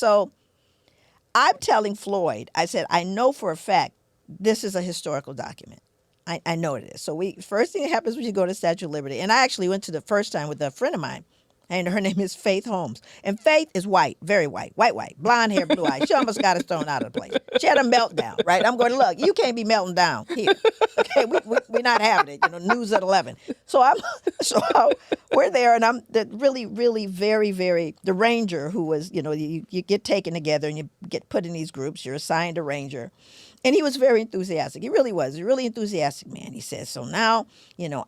So I'm telling Floyd, I said, I know for a fact this is a historical document. I know it is. So first thing that happens when you go to Statue of Liberty, and I actually went to the first time with a friend of mine, and her name is Faith Holmes. And Faith is white, very white, blonde hair, blue eyes. She almost got us thrown out of the place. She had a meltdown, right? I'm going, look, you can't be melting down here. Okay, we're not having it, news at 11. We're there, and I'm really, really very, very, the ranger who was, you get taken together and you get put in these groups. You're assigned a ranger. And he was very enthusiastic. He really was. A really enthusiastic man. He says, so now,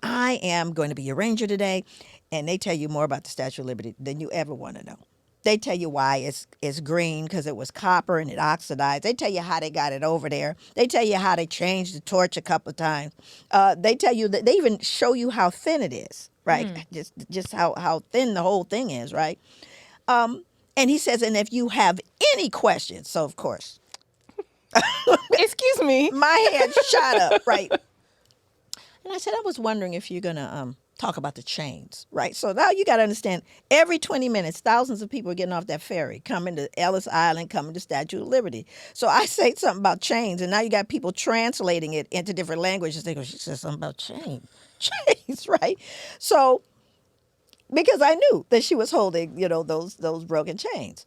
I am going to be your ranger today. And they tell you more about the Statue of Liberty than you ever want to know. They tell you why it's green, because it was copper and it oxidized. They tell you how they got it over there. They tell you how they changed the torch a couple of times. They tell you that they even show you how thin it is, right? Just how thin the whole thing is, right? And he says, and if you have any questions, so of course, excuse me, my head shot up, right? And I said, I was wondering if you're going to talk about the chains, right? So now you got to understand, every 20 minutes, thousands of people are getting off that ferry, coming to Ellis Island, coming to Statue of Liberty. So I say something about chains, and now you got people translating it into different languages. They go, she said something about chains, right? So, because I knew that she was holding, those broken chains.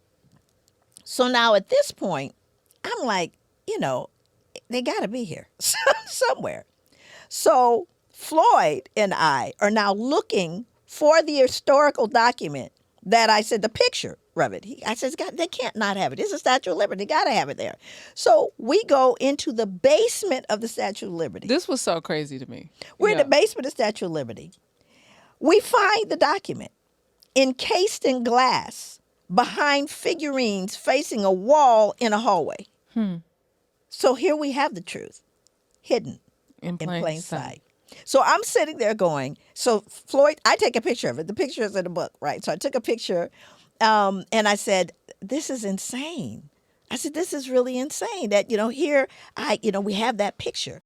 So now at this point, I'm like, they got to be here somewhere. So Floyd and I are now looking for the historical document that I said, the picture of it. I said, they can't not have it. It's a Statue of Liberty. They got to have it there. So we go into the basement of the Statue of Liberty. This was so crazy to me. We're in the basement of the Statue of Liberty. We find the document encased in glass behind figurines facing a wall in a hallway. So here we have the truth, hidden in plain sight. So I'm sitting there going, so Floyd, I take a picture of it. The picture is in the book, right? So I took a picture and I said, this is insane. I said, this is really insane that, here we have that picture.